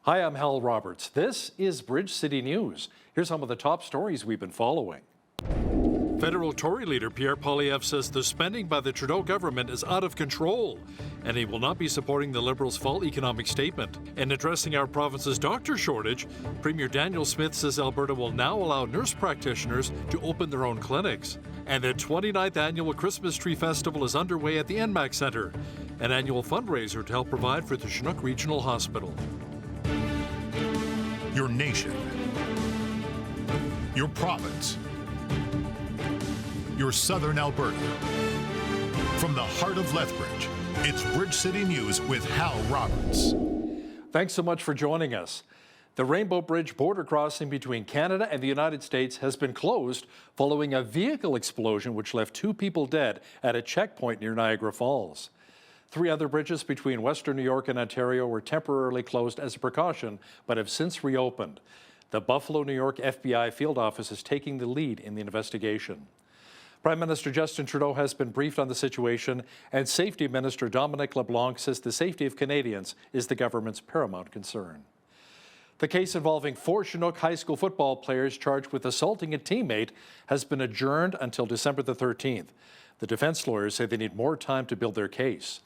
Hi, I'm Hal Roberts. This is Bridge City News. Here's some of the top stories we've been following. Federal Tory leader Pierre Poilievre says the spending by the Trudeau government is out of control, and he will not be supporting the Liberals' fall economic statement. In addressing our province's doctor shortage, Premier Daniel Smith says Alberta will now allow nurse practitioners to open their own clinics. And the 29th annual Christmas Tree Festival is underway at the NMAC Centre, an annual fundraiser to help provide for the Chinook Regional Hospital. Your nation, your province, your southern Alberta. From the heart of Lethbridge, it's Bridge City News with Hal Roberts. Thanks so much for joining us. The Rainbow Bridge border crossing between Canada and the United States has been closed following a vehicle explosion which left 2 people dead at a checkpoint near Niagara Falls. 3 other bridges between Western New York and Ontario were temporarily closed as a precaution, but have since reopened. The Buffalo, New York FBI field office is taking the lead in the investigation. Prime Minister Justin Trudeau has been briefed on the situation, and Safety Minister Dominic LeBlanc says the safety of Canadians is the government's paramount concern. The case involving 4 Chinook high school football players charged with assaulting a teammate has been adjourned until December the 13th. The defense lawyers say they need more time to build their case.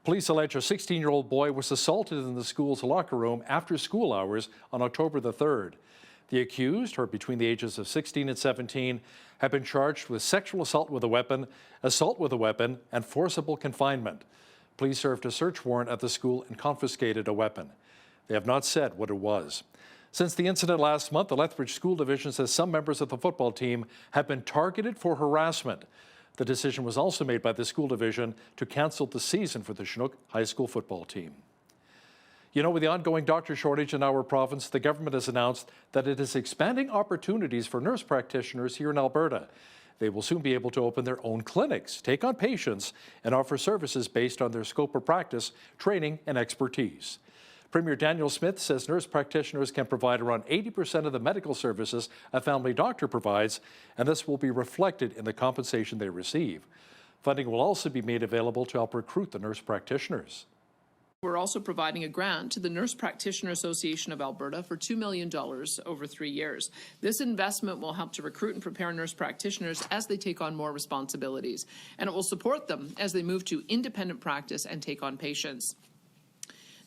Police allege a 16-year-old boy was assaulted in the school's locker room after school hours on October the 3rd. The accused, who are between the ages of 16 and 17, have been charged with sexual assault with a weapon, and forcible confinement. Police served a search warrant at the school and confiscated a weapon. They have not said what it was. Since the incident last month, the Lethbridge School Division says some members of the football team have been targeted for harassment. The decision was also made by the school division to cancel the season for the Chinook high school football team. You know, with the ongoing doctor shortage in our province, the government has announced that it is expanding opportunities for nurse practitioners here in Alberta. They will soon be able to open their own clinics, take on patients, and offer services based on their scope of practice, training, and expertise. Premier Daniel Smith says nurse practitioners can provide around 80% of the medical services a family doctor provides, and this will be reflected in the compensation they receive. Funding will also be made available to help recruit the nurse practitioners. We're also providing a grant to the Nurse Practitioner Association of Alberta for $2 million over 3 years. This investment will help to recruit and prepare nurse practitioners as they take on more responsibilities, and it will support them as they move to independent practice and take on patients.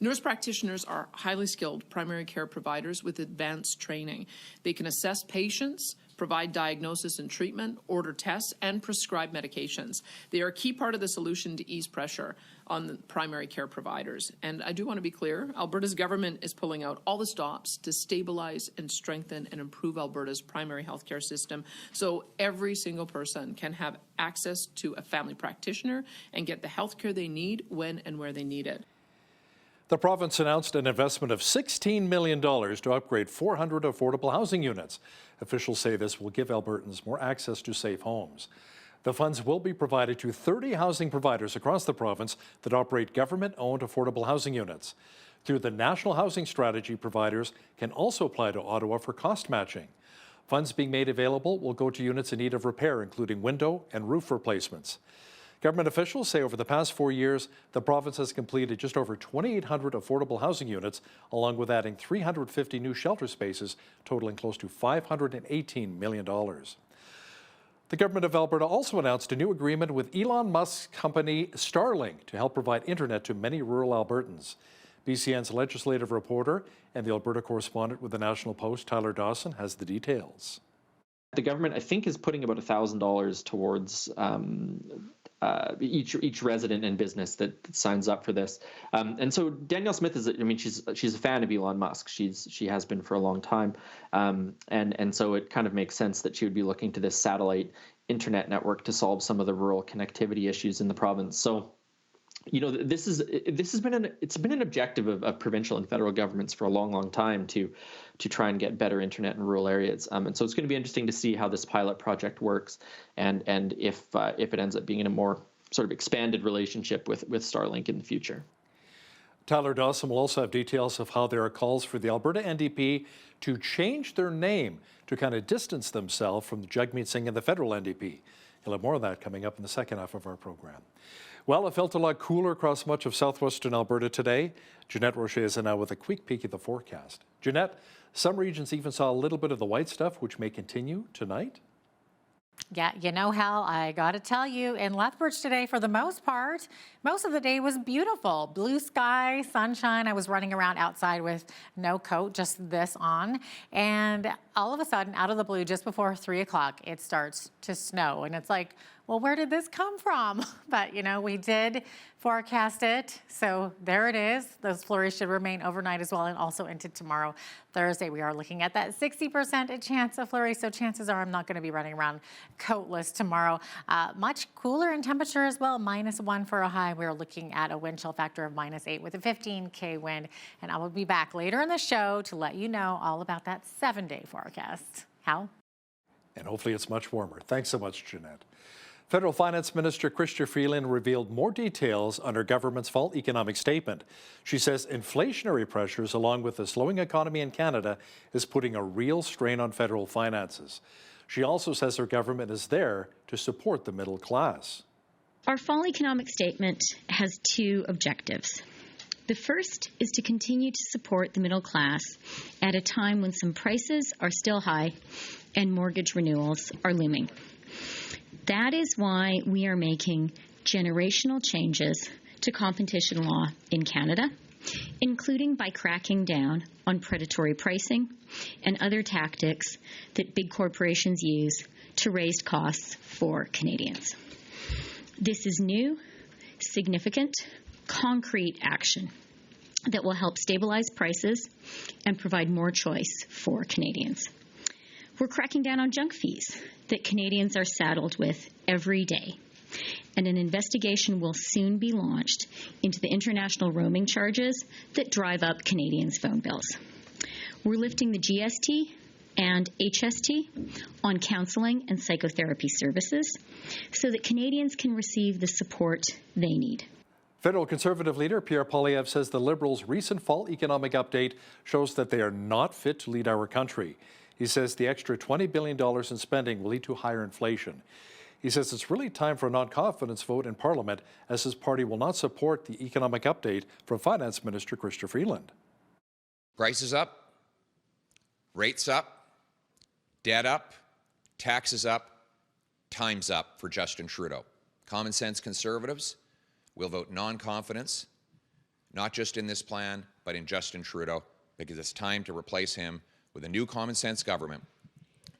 Nurse practitioners are highly skilled primary care providers with advanced training. They can assess patients, provide diagnosis and treatment, order tests, and prescribe medications. They are a key part of the solution to ease pressure on the primary care providers. And I do want to be clear, Alberta's government is pulling out all the stops to stabilize and strengthen and improve Alberta's primary healthcare system so every single person can have access to a family practitioner and get the healthcare they need when and where they need it. The province announced an investment of $16 million to upgrade 400 affordable housing units. Officials say this will give Albertans more access to safe homes. The funds will be provided to 30 housing providers across the province that operate government-owned affordable housing units. Through the National Housing Strategy, providers can also apply to Ottawa for cost matching. Funds being made available will go to units in need of repair, including window and roof replacements. Government officials say over the past 4 years, the province has completed just over 2,800 affordable housing units, along with adding 350 new shelter spaces, totaling close to $518 million. The government of Alberta also announced a new agreement with Elon Musk's company Starlink to help provide internet to many rural Albertans. BCN's legislative reporter and the Alberta correspondent with the National Post, Tyler Dawson, has the details. The government, I think, is putting about $1,000 towards each resident and business that signs up for this. And so Danielle Smith is, I mean, she's a fan of Elon Musk. She has been for a long time. And so it kind of makes sense that she would be looking to this satellite internet network to solve some of the rural connectivity issues in the province. So, you know, this has been an objective of provincial and federal governments for a long time to try and get better internet in rural areas. And so it's going to be interesting to see how this pilot project works, and if it ends up being in a more sort of expanded relationship with Starlink in the future. Tyler Dawson will also have details of how there are calls for the Alberta NDP to change their name to kind of distance themselves from Jagmeet Singh and the federal NDP. You'll have more of that coming up in the second half of our program. Well, it felt a lot cooler across much of southwestern Alberta today. Jeanette Rocher is now with a quick peek at the forecast. Jeanette, some regions even saw a little bit of the white stuff, which may continue tonight. Yeah, you know, Hal, I got to tell you, in Lethbridge today, for the most part, most of the day was beautiful. Blue sky, sunshine. I was running around outside with no coat, just this on. And all of a sudden, out of the blue, just before 3 o'clock, it starts to snow. And it's like, well, where did this come from? But, you know, we did forecast it. So there it is. Those flurries should remain overnight as well and also into tomorrow, Thursday. We are looking at that 60% chance of flurries. So chances are I'm not going to be running around coatless tomorrow. Much cooler in temperature as well, -1 for a high. We're looking at a wind chill factor of -8 with a 15K wind. And I will be back later in the show to let you know all about that 7-day forecast. Hal? And hopefully it's much warmer. Thanks so much, Jeanette. Federal Finance Minister Chrystia Freeland revealed more details on her government's fall economic statement. She says inflationary pressures, along with the slowing economy in Canada, is putting a real strain on federal finances. She also says her government is there to support the middle class. Our fall economic statement has two objectives. The first is to continue to support the middle class at a time when some prices are still high and mortgage renewals are looming. That is why we are making generational changes to competition law in Canada, including by cracking down on predatory pricing and other tactics that big corporations use to raise costs for Canadians. This is new, significant, concrete action that will help stabilize prices and provide more choice for Canadians. We're cracking down on junk fees that Canadians are saddled with every day. And an investigation will soon be launched into the international roaming charges that drive up Canadians' phone bills. We're lifting the GST and HST on counseling and psychotherapy services so that Canadians can receive the support they need. Federal Conservative leader Pierre Poilievre says the Liberals' recent fall economic update shows that they are not fit to lead our country. He says the extra $20 billion in spending will lead to higher inflation. He says it's really time for a non-confidence vote in Parliament, as his party will not support the economic update from Finance Minister Chrystia Freeland. Prices up, rates up, debt up, taxes up, time's up for Justin Trudeau. Common sense Conservatives will vote non-confidence, not just in this plan, but in Justin Trudeau, because it's time to replace him with a new common sense government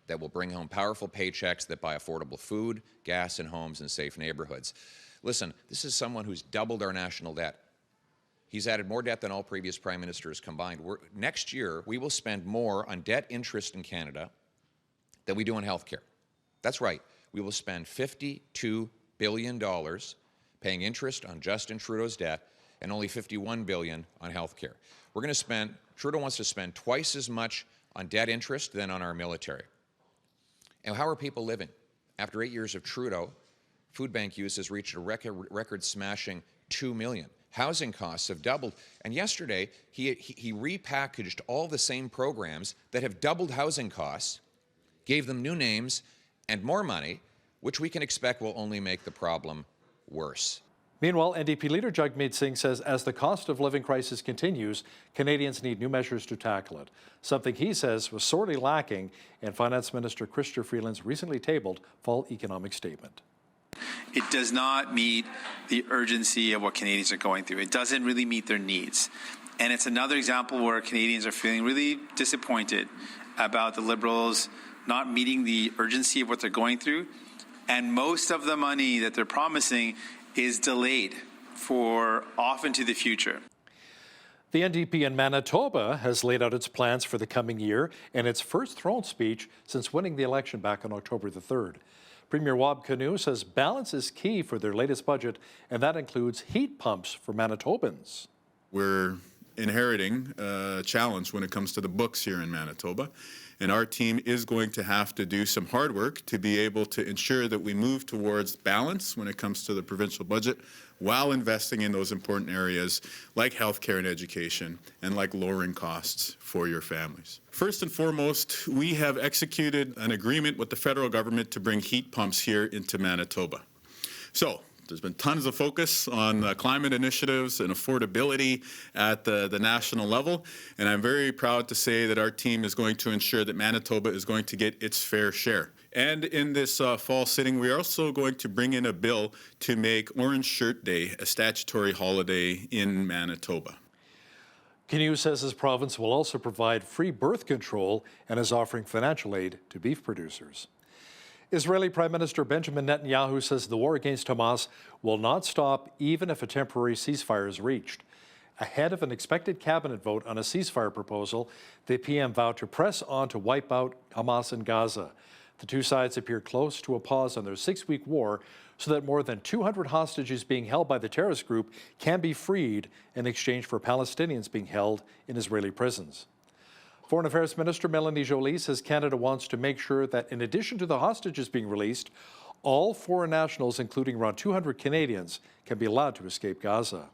that will bring home powerful paychecks that buy affordable food, gas, and homes in safe neighborhoods. Listen, this is someone who's doubled our national debt. He's added more debt than all previous prime ministers combined. Next year, we will spend more on debt interest in Canada than we do on health care. That's right. We will spend $52 billion paying interest on Justin Trudeau's debt and only $51 billion on health care. Trudeau wants to spend twice as much on debt interest than on our military. And how are people living? After 8 years of Trudeau, food bank use has reached a record-smashing 2 million. Housing costs have doubled. And yesterday, he repackaged all the same programs that have doubled housing costs, gave them new names and more money, which we can expect will only make the problem worse. Meanwhile, NDP leader Jagmeet Singh says as the cost of living crisis continues, Canadians need new measures to tackle it, something he says was sorely lacking in Finance Minister Chrystia Freeland's recently tabled fall economic statement. It does not meet the urgency of what Canadians are going through. It doesn't really meet their needs. And it's another example where Canadians are feeling really disappointed about the Liberals not meeting the urgency of what they're going through. And most of the money that they're promising is delayed for off into the future. The NDP in Manitoba has laid out its plans for the coming year in its first throne speech since winning the election back on October the 3rd. Premier Wab Kinew says balance is key for their latest budget, and that includes heat pumps for Manitobans. We're inheriting a challenge when it comes to the books here in Manitoba. And our team is going to have to do some hard work to be able to ensure that we move towards balance when it comes to the provincial budget while investing in those important areas like healthcare and education and like lowering costs for your families. First and foremost, we have executed an agreement with the federal government to bring heat pumps here into Manitoba. So, there's been tons of focus on climate initiatives and affordability at the national level, and I'm very proud to say that our team is going to ensure that Manitoba is going to get its fair share. And in this fall sitting, we are also going to bring in a bill to make Orange Shirt Day a statutory holiday in Manitoba. Kanu says his province will also provide free birth control and is offering financial aid to beef producers. Israeli Prime Minister Benjamin Netanyahu says the war against Hamas will not stop even if a temporary ceasefire is reached. Ahead of an expected cabinet vote on a ceasefire proposal, the PM vowed to press on to wipe out Hamas in Gaza. The two sides appear close to a pause on their 6-week war so that more than 200 hostages being held by the terrorist group can be freed in exchange for Palestinians being held in Israeli prisons. Foreign Affairs Minister Melanie Joly says Canada wants to make sure that in addition to the hostages being released, all foreign nationals, including around 200 Canadians, can be allowed to escape Gaza.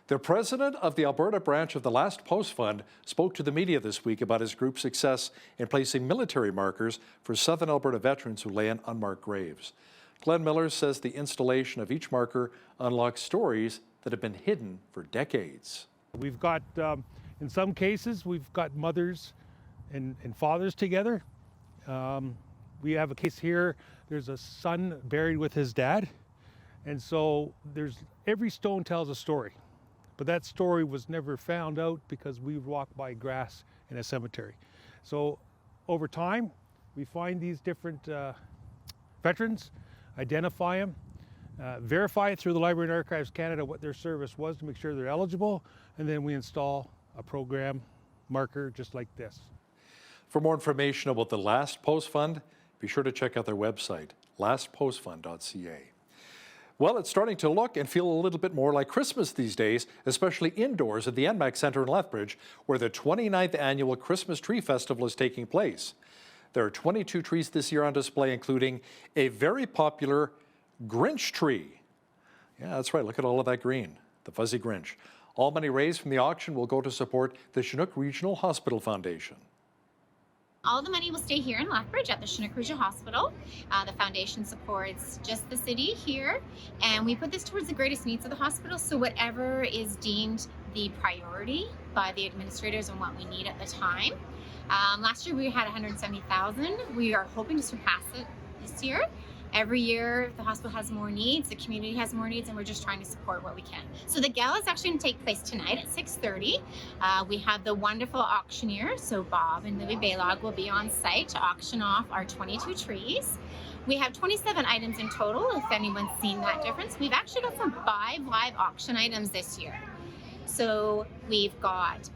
The president of the Alberta branch of the Last Post Fund spoke to the media this week about his group's success in placing military markers for Southern Alberta veterans who lay in unmarked graves. Glenn Miller says the installation of each marker unlocks stories that have been hidden for decades. We've got, in some cases, we've got mothers and fathers together. We have a case here, there's a son buried with his dad. And so every stone tells a story. But that story was never found out because we walked by grass in a cemetery. So over time, we find these different veterans, identify them, verify it through the Library and Archives Canada what their service was to make sure they're eligible, and then we install a program marker just like this. For more information about the Last Post Fund, be sure to check out their website, lastpostfund.ca. Well, it's starting to look and feel a little bit more like Christmas these days, especially indoors at the NMAC Centre in Lethbridge, where the 29th annual Christmas Tree Festival is taking place. There are 22 trees this year on display, including a very popular Grinch tree. Yeah, that's right. Look at all of that green, the fuzzy Grinch. All money raised from the auction will go to support the Chinook Regional Hospital Foundation. All the money will stay here in Lethbridge at the Chinook Regional Hospital. The foundation supports just the city here, and we put this towards the greatest needs of the hospital, so whatever is deemed the priority by the administrators and what we need at the time. Last year we had $170,000. We are hoping to surpass it this year. Every year the hospital has more needs, the community has more needs, and we're just trying to support what we can. So the gala is actually going to take place tonight at 6:30. We have the wonderful auctioneer, so Bob and Louis Baylog will be on site to auction off our 22 trees. We have 27 items in total, if anyone's seen that difference. We've actually got some 5 live auction items this year. So we've got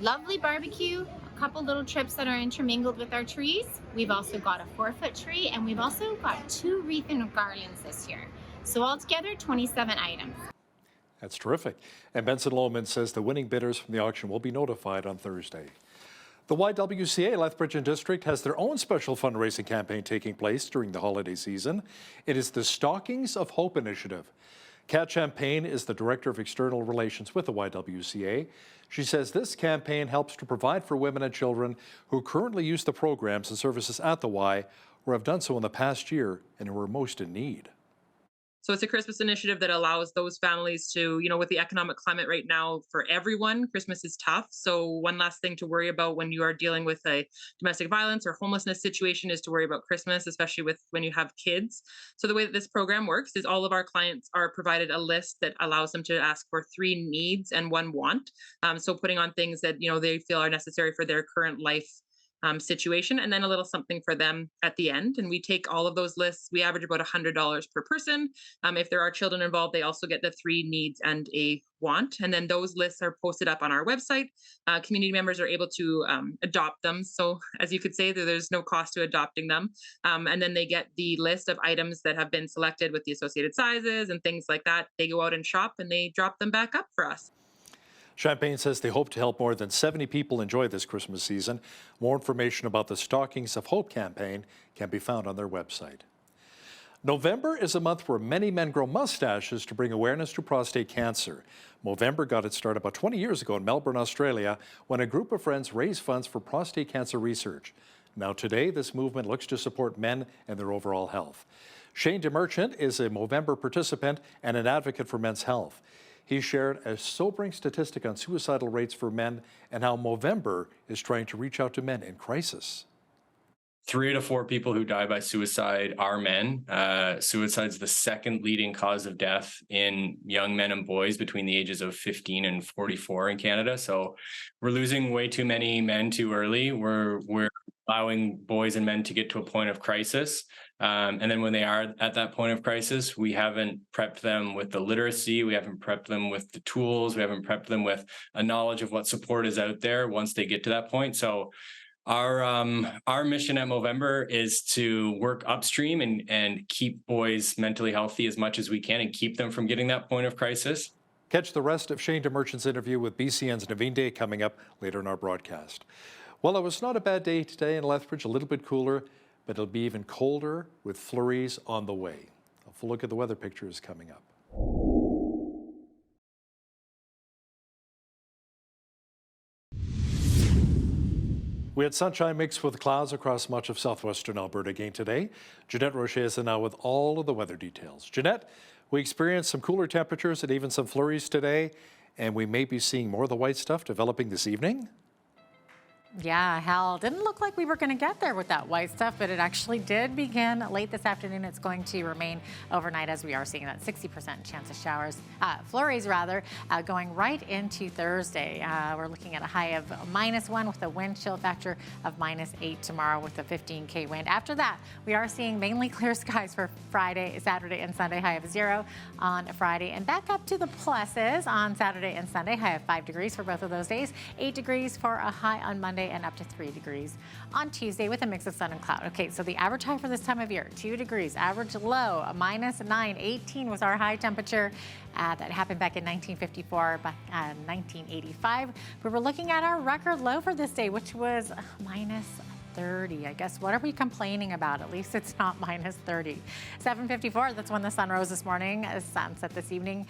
lovely barbecue, a couple little trips that are intermingled with our trees. We've also got a 4-foot tree, and we've also got 2 wreaths of garlands this year. So altogether, 27 items. That's terrific. And Benson Lohman says the winning bidders from the auction will be notified on Thursday. The YWCA Lethbridge and District has their own special fundraising campaign taking place during the holiday season. It is the Stockings of Hope initiative. Kat Champagne is the Director of External Relations with the YWCA. She says this campaign helps to provide for women and children who currently use the programs and services at the Y or have done so in the past year and who are most in need. So it's a Christmas initiative that allows those families to, with the economic climate right now for everyone, Christmas is tough. So one last thing to worry about when you are dealing with a domestic violence or homelessness situation is to worry about Christmas, especially when you have kids. So the way that this program works is all of our clients are provided a list that allows them to ask for 3 needs and 1 want. So putting on things that, they feel are necessary for their current life situation, and then a little something for them at the end. And we take all of those lists. We average about $100 per person. If there are children involved, they also get the 3 needs and a want. And then those lists are posted up on our website. Community members are able to adopt them. So as you could say, there's no cost to adopting them. And then they get the list of items that have been selected with the associated sizes and things like that. They go out and shop and they drop them back up for us. Champagne says they hope to help more than 70 people enjoy this Christmas season. More information about the Stockings of Hope campaign can be found on their website. November is a month where many men grow mustaches to bring awareness to prostate cancer. Movember got its start about 20 years ago in Melbourne, Australia, when a group of friends raised funds for prostate cancer research. Now today, this movement looks to support men and their overall health. Shane DeMerchant is a Movember participant and an advocate for men's health. He shared a sobering statistic on suicidal rates for men and how Movember is trying to reach out to men in crisis. 3 out of 4 people who die by suicide are men. Suicide is the second leading cause of death in young men and boys between the ages of 15 and 44 in Canada. So we're losing way too many men too early. We're allowing boys and men to get to a point of crisis. And then when they are at that point of crisis, we haven't prepped them with the literacy, we haven't prepped them with the tools, we haven't prepped them with a knowledge of what support is out there once they get to that point. So our mission at Movember is to work upstream and keep boys mentally healthy as much as we can and keep them from getting that point of crisis. Catch the rest of Shane DeMerchant's interview with BCN's Naveen Day coming up later in our broadcast. Well, it was not a bad day today in Lethbridge, a little bit cooler, but it'll be even colder with flurries on the way. A full look at the weather picture is coming up. We had sunshine mixed with clouds across much of southwestern Alberta again today. Jeanette Rocher is now with all of the weather details. Jeanette, we experienced some cooler temperatures and even some flurries today, and we may be seeing more of the white stuff developing this evening. Yeah, Hal, didn't look like we were going to get there with that white stuff, but it actually did begin late this afternoon. It's going to remain overnight as we are seeing that 60% chance of showers, flurries rather, going right into Thursday. We're looking at a high of -1 with a wind chill factor of -8 tomorrow with a 15K wind. After that, we are seeing mainly clear skies for Friday, Saturday, and Sunday, high of 0 on Friday, and back up to the pluses on Saturday and Sunday, high of 5 degrees for both of those days, 8 degrees for a high on Monday, and up to 3 degrees on Tuesday with a mix of sun and cloud. Okay, so the average high for this time of year, 2 degrees. Average low, -9, 18 was our high temperature. That happened back in 1954, back 1985. We were looking at our record low for this day, which was -30. I guess, what are we complaining about? At least it's not -30. 7:54, that's when the sun rose this morning. Sunset this evening.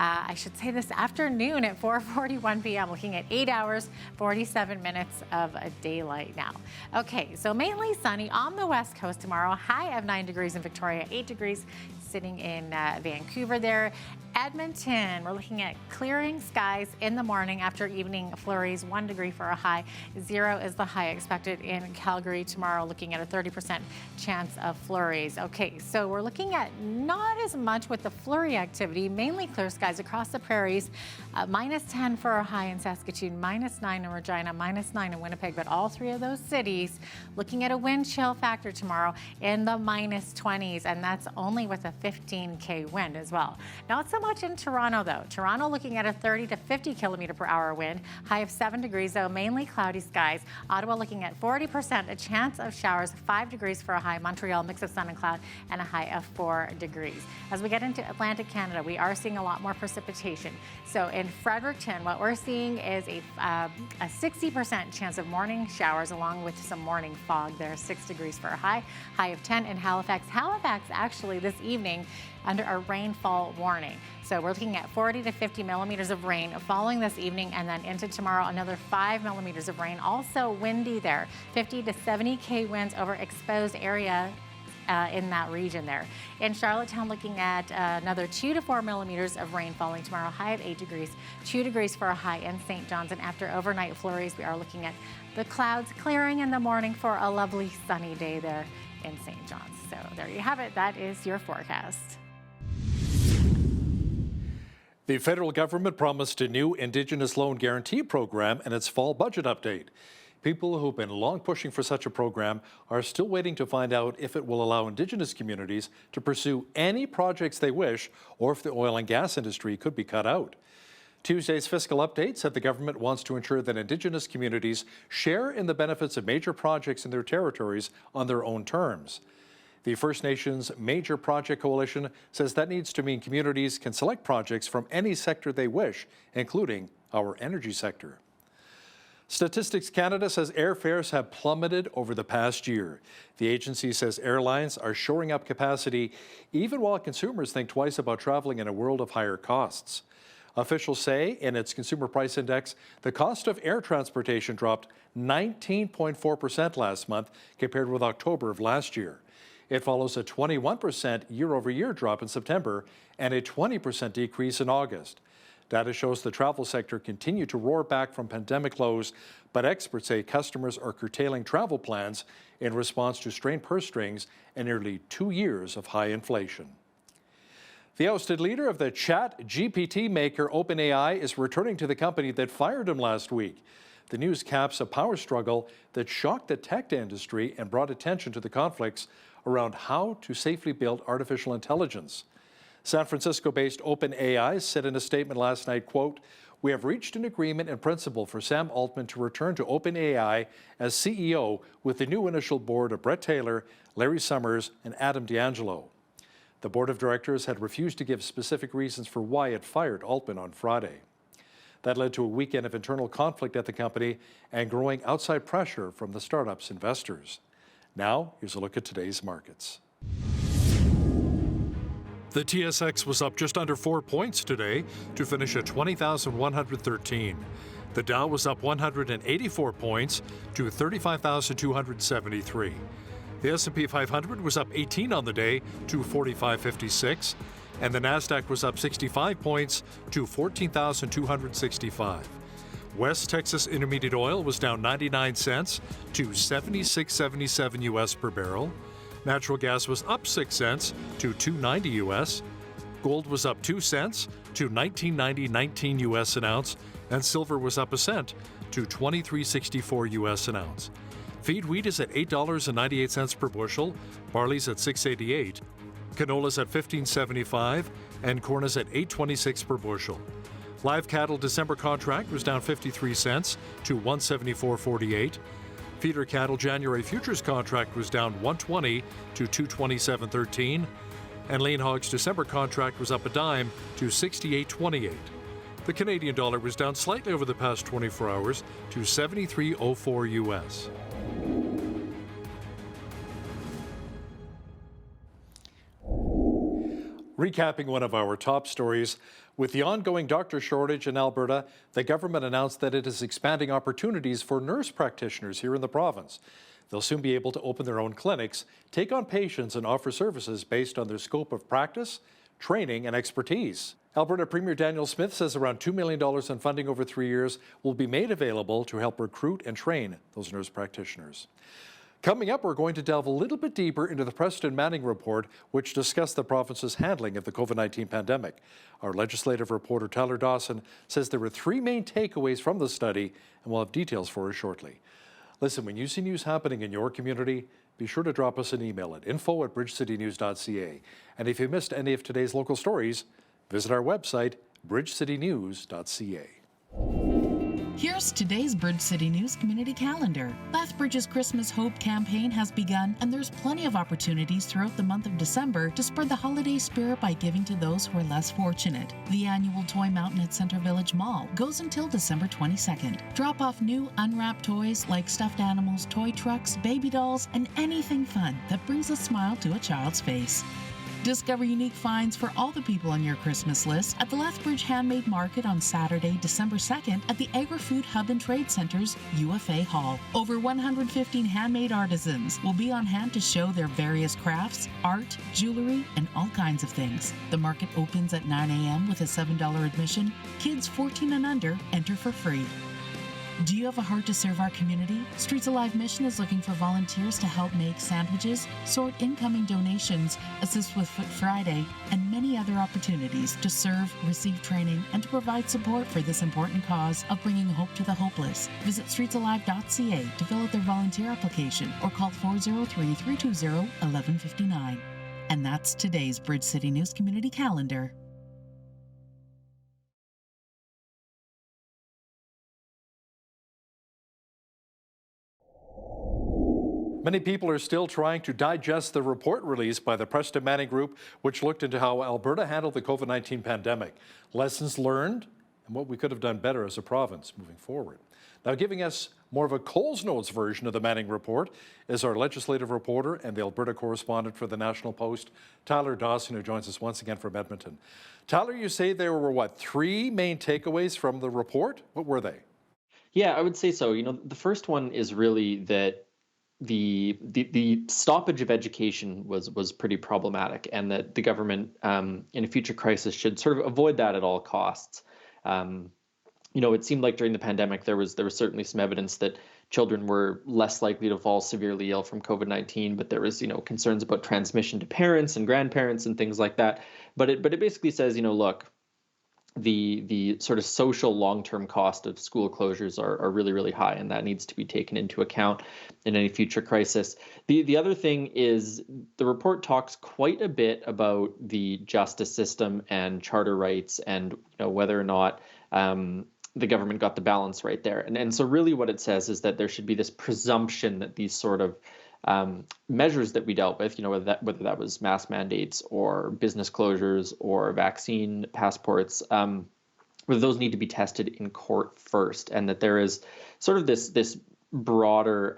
I should say this afternoon at 4:41 p.m. Looking at 8 hours, 47 minutes of daylight now. Okay, so mainly sunny on the west coast tomorrow. High of 9 degrees in Victoria, 8 degrees sitting in Vancouver there. Edmonton, we're looking at clearing skies in the morning after evening flurries, 1 degree for a high. 0 is the high expected in Calgary tomorrow, looking at a 30% chance of flurries. Okay, so we're looking at not as much with the flurry activity, mainly clear skies across the prairies. -10 for a high in Saskatoon, -9 in Regina, -9 in Winnipeg, but all 3 of those cities looking at a wind chill factor tomorrow in the -20s, and that's only with a 15K wind as well. Not so much in Toronto though. Toronto looking at a 30 to 50 kilometer per hour wind, high of 7 degrees though, mainly cloudy skies. Ottawa looking at 40%, a chance of showers, 5 degrees for a high. Montreal, mix of sun and cloud, and a high of 4 degrees. As we get into Atlantic Canada, we are seeing a lot more precipitation. So in Fredericton, what we're seeing is a 60% chance of morning showers along with some morning fog there, 6 degrees for a high. High of 10 in Halifax. Halifax actually this evening under a rainfall warning. So we're looking at 40 to 50 millimeters of rain following this evening, and then into tomorrow, another 5 millimeters of rain. Also windy there, 50 to 70K winds over exposed area in that region there. In Charlottetown, looking at another 2 to 4 millimeters of rain falling tomorrow, high of 8 degrees, 2 degrees for a high in St. John's. And after overnight flurries, we are looking at the clouds clearing in the morning for a lovely sunny day there in St. John's. So there you have it. That is your forecast. The federal government promised a new Indigenous loan guarantee program in its fall budget update. People who've been long pushing for such a program are still waiting to find out if it will allow Indigenous communities to pursue any projects they wish, or if the oil and gas industry could be cut out. Tuesday's fiscal update said the government wants to ensure that Indigenous communities share in the benefits of major projects in their territories on their own terms. The First Nations Major Project Coalition says that needs to mean communities can select projects from any sector they wish, including our energy sector. Statistics Canada says airfares have plummeted over the past year. The agency says airlines are shoring up capacity even while consumers think twice about traveling in a world of higher costs. Officials say in its Consumer Price Index, the cost of air transportation dropped 19.4% last month compared with October of last year. It follows a 21% year-over-year drop in September and a 20% decrease in August. Data shows the travel sector continued to roar back from pandemic lows, but experts say customers are curtailing travel plans in response to strained purse strings and nearly 2 years of high inflation. The ousted leader of the ChatGPT maker OpenAI is returning to the company that fired him last week. The news caps a power struggle that shocked the tech industry and brought attention to the conflicts around how to safely build artificial intelligence. San Francisco-based OpenAI said in a statement last night, quote, "We have reached an agreement in principle for Sam Altman to return to OpenAI as CEO with the new initial board of Brett Taylor, Larry Summers, and Adam D'Angelo." The board of directors had refused to give specific reasons for why it fired Altman on Friday. That led to a weekend of internal conflict at the company and growing outside pressure from the startup's investors. Now, here's a look at today's markets. The TSX was up just under 4 points today to finish at 20,113. The Dow was up 184 points to 35,273. The S&P 500 was up 18 on the day to 4556, and the Nasdaq was up 65 points to 14,265. West Texas Intermediate Oil was down 99 cents to 76.77 US per barrel. Natural gas was up 6 cents to $2.90 US. Gold was up 2 cents to $19.90 US an ounce, and silver was up a cent to $23.64 US an ounce. Feed wheat is at $8.98 per bushel, barley's at $6.88, canola's at $15.75, and corn is at $8.26 per bushel. Live cattle December contract was down 53 cents to $174.48. Feeder cattle January futures contract was down 120 to 227.13, and lean hogs December contract was up a dime to 68.28. The Canadian dollar was down slightly over the past 24 hours to 73.04 US. Recapping one of our top stories, with the ongoing doctor shortage in Alberta, the government announced that it is expanding opportunities for nurse practitioners here in the province. They'll soon be able to open their own clinics, take on patients, and offer services based on their scope of practice, training, and expertise. Alberta Premier Daniel Smith says around $2 million in funding over 3 years will be made available to help recruit and train those nurse practitioners. Coming up, we're going to delve a little bit deeper into the Preston Manning report, which discussed the province's handling of the COVID-19 pandemic. Our legislative reporter, Tyler Dawson, says there were 3 main takeaways from the study, and we'll have details for us shortly. Listen, when you see news happening in your community, be sure to drop us an email at info@bridgecitynews.ca. And if you missed any of today's local stories, visit our website, bridgecitynews.ca. Here's today's Bridge City News Community Calendar. Lethbridge's Christmas Hope campaign has begun, and there's plenty of opportunities throughout the month of December to spread the holiday spirit by giving to those who are less fortunate. The annual Toy Mountain at Center Village Mall goes until December 22nd. Drop off new unwrapped toys like stuffed animals, toy trucks, baby dolls, and anything fun that brings a smile to a child's face. Discover unique finds for all the people on your Christmas list at the Lethbridge Handmade Market on Saturday, December 2nd at the Agri-Food Hub and Trade Center's UFA Hall. Over 115 handmade artisans will be on hand to show their various crafts, art, jewelry, and all kinds of things. The market opens at 9 a.m. with a $7 admission. Kids 14 and under enter for free. Do you have a heart to serve our community? Streets Alive Mission is looking for volunteers to help make sandwiches, sort incoming donations, assist with Foot Friday, and many other opportunities to serve, receive training, and to provide support for this important cause of bringing hope to the hopeless. Visit streetsalive.ca to fill out their volunteer application or call 403-320-1159. And that's today's Bridge City News Community Calendar. Many people are still trying to digest the report released by the Preston Manning Group, which looked into how Alberta handled the COVID-19 pandemic, lessons learned, and what we could have done better as a province moving forward. Now, giving us more of a Coles Notes version of the Manning Report is our legislative reporter and the Alberta correspondent for the National Post, Tyler Dawson, who joins us once again from Edmonton. Tyler, you say there were, what, 3 main takeaways from the report? What were they? Yeah, I would say so. The first one is really that the stoppage of education was pretty problematic, and that the government in a future crisis should sort of avoid that at all costs. It seemed like during the pandemic there was certainly some evidence that children were less likely to fall severely ill from COVID-19, but there was concerns about transmission to parents and grandparents and things like that. But it basically says, look, the sort of social long-term cost of school closures are really, really high, and that needs to be taken into account in any future crisis. The other thing is the report talks quite a bit about the justice system and charter rights, and whether or not the government got the balance right there. And so really what it says is that there should be this presumption that these sort of measures that we dealt with, whether that was mask mandates or business closures or vaccine passports, whether those need to be tested in court first, and that there is sort of this broader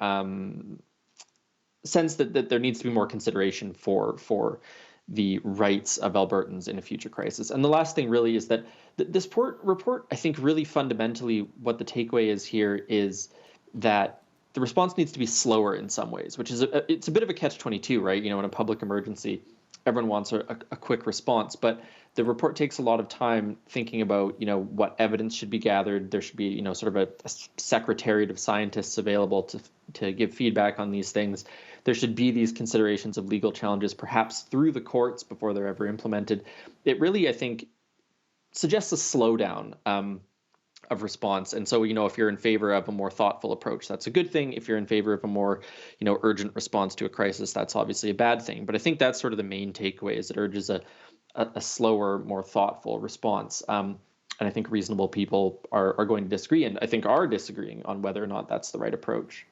sense that there needs to be more consideration for the rights of Albertans in a future crisis. And the last thing really is that this report, I think really fundamentally what the takeaway is here is that the response needs to be slower in some ways, which is it's a bit of a catch-22, right? In a public emergency, everyone wants a quick response, but the report takes a lot of time thinking about, what evidence should be gathered. There should be, sort of a secretariat of scientists available to give feedback on these things. There should be these considerations of legal challenges, perhaps through the courts before they're ever implemented. It really, I think, suggests a slowdown of response. And so, if you're in favor of a more thoughtful approach, that's a good thing. If you're in favor of a more, urgent response to a crisis, that's obviously a bad thing. But I think that's sort of the main takeaway, is it urges a slower, more thoughtful response. And I think reasonable people are going to disagree, and I think are disagreeing on whether or not that's the right approach.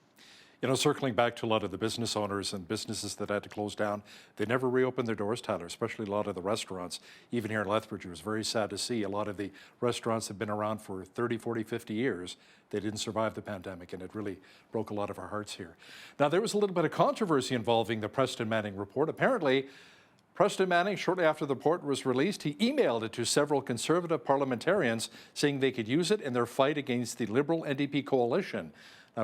Circling back to a lot of the business owners and businesses that had to close down, they never reopened their doors, Tyler, especially a lot of the restaurants. Even here in Lethbridge, it was very sad to see a lot of the restaurants that have been around for 30, 40, 50 years. They didn't survive the pandemic, and it really broke a lot of our hearts here. Now, there was a little bit of controversy involving the Preston Manning report. Apparently, Preston Manning, shortly after the report was released, he emailed it to several Conservative parliamentarians saying they could use it in their fight against the Liberal NDP coalition.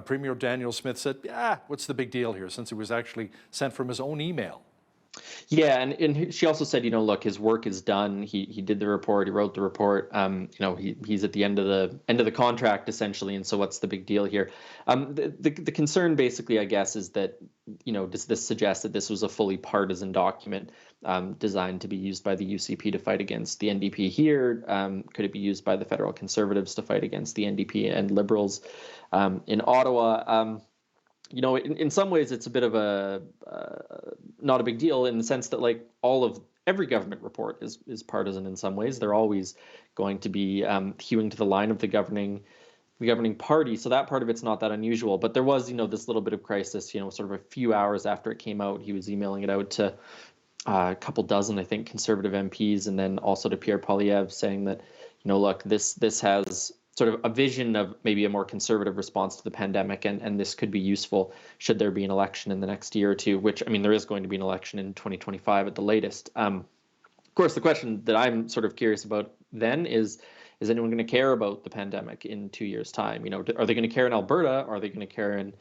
Premier Daniel Smith said, what's the big deal here, since it was actually sent from his own email? Yeah, and she also said, look, his work is done. He did the report. He wrote the report. He's at the end of the contract essentially. And so, what's the big deal here? The concern, basically, I guess, is that does this suggest that this was a fully partisan document designed to be used by the UCP to fight against the NDP here? Could it be used by the federal Conservatives to fight against the NDP and Liberals in Ottawa? In some ways, it's a bit of a not a big deal, in the sense that every government report is partisan in some ways. They're always going to be hewing to the line of the governing party. So that part of it's not that unusual. But there was, this little bit of crisis, sort of a few hours after it came out. He was emailing it out to a couple dozen, I think, Conservative MPs, and then also to Pierre Poilievre, saying that, look, this has sort of a vision of maybe a more conservative response to the pandemic, and this could be useful should there be an election in the next year or two, which, there is going to be an election in 2025 at the latest. Of course, the question that I'm sort of curious about then is anyone going to care about the pandemic in 2 years' time? Are they going to care in Alberta? Are they going to care in,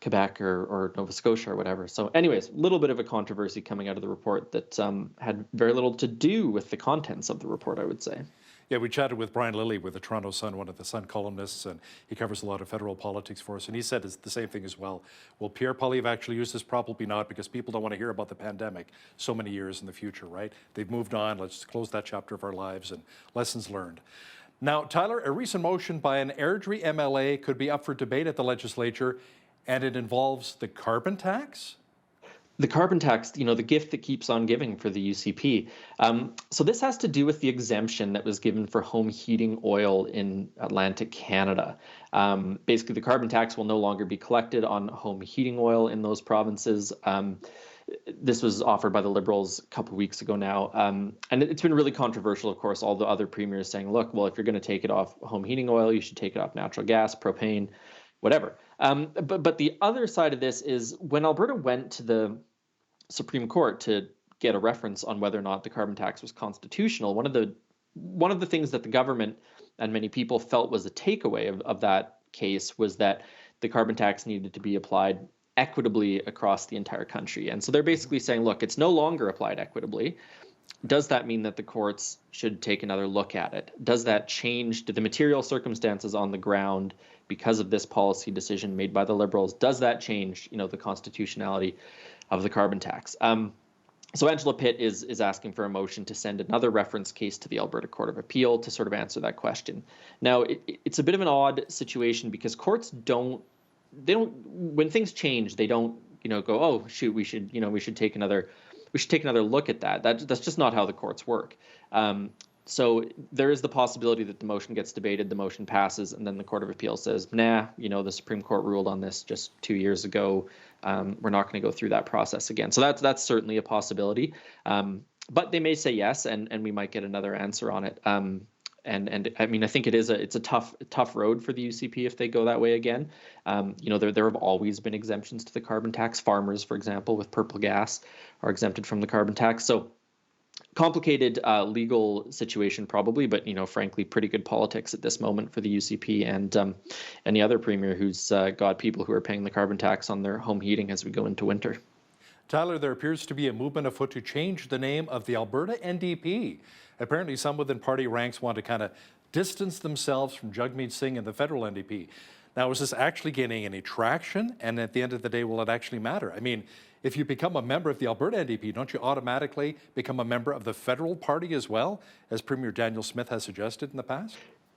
Quebec or Nova Scotia or whatever? So anyways, a little bit of a controversy coming out of the report that had very little to do with the contents of the report, I would say. Yeah, we chatted with Brian Lilly with the Toronto Sun, one of the Sun columnists, and he covers a lot of federal politics for us, and he said it's the same thing as well. Will Pierre Poilievre actually use this? Probably not, because people don't want to hear about the pandemic so many years in the future, right? They've moved on. Let's close that chapter of our lives, and lessons learned. Now, Tyler, a recent motion by an Airdrie MLA could be up for debate at the legislature, and it involves the carbon tax? The carbon tax, the gift that keeps on giving for the UCP. So this has to do with the exemption that was given for home heating oil in Atlantic Canada. Basically, the carbon tax will no longer be collected on home heating oil in those provinces. This was offered by the Liberals a couple of weeks ago now. And it's been really controversial, of course, all the other premiers saying, look, well, if you're going to take it off home heating oil, you should take it off natural gas, propane, whatever. But the other side of this is when Alberta went to the Supreme Court to get a reference on whether or not the carbon tax was constitutional, one of the things that the government and many people felt was a takeaway of that case was that the carbon tax needed to be applied equitably across the entire country. And so they're basically saying, look, it's no longer applied equitably. Does that mean that the courts should take another look at it? Does that change the material circumstances on the ground because of this policy decision made by the Liberals? Does that change, the constitutionality of the carbon tax? So Angela Pitt is asking for a motion to send another reference case to the Alberta Court of Appeal to sort of answer that question. Now, it's a bit of an odd situation because courts when things change, they don't, go, oh, shoot, we should take another look at that. That's just not how the courts work. So there is the possibility that the motion gets debated, the motion passes, and then the Court of Appeal says, nah, the Supreme Court ruled on this just 2 years ago. We're not going to go through that process again. So that's certainly a possibility. But they may say yes, and we might get another answer on it. And I mean, I think it's a tough road for the UCP if they go that way again. There have always been exemptions to the carbon tax. Farmers, for example, with purple gas are exempted from the carbon tax. So complicated legal situation probably, but frankly, pretty good politics at this moment for the UCP and any other premier who's got people who are paying the carbon tax on their home heating as we go into winter. Tyler, there appears to be a movement afoot to change the name of the Alberta NDP. Apparently, some within party ranks want to kind of distance themselves from Jagmeet Singh and the federal NDP. Now, is this actually gaining any traction? And at the end of the day, will it actually matter? I mean, if you become a member of the Alberta NDP, don't you automatically become a member of the federal party as well, as Premier Daniel Smith has suggested in the past?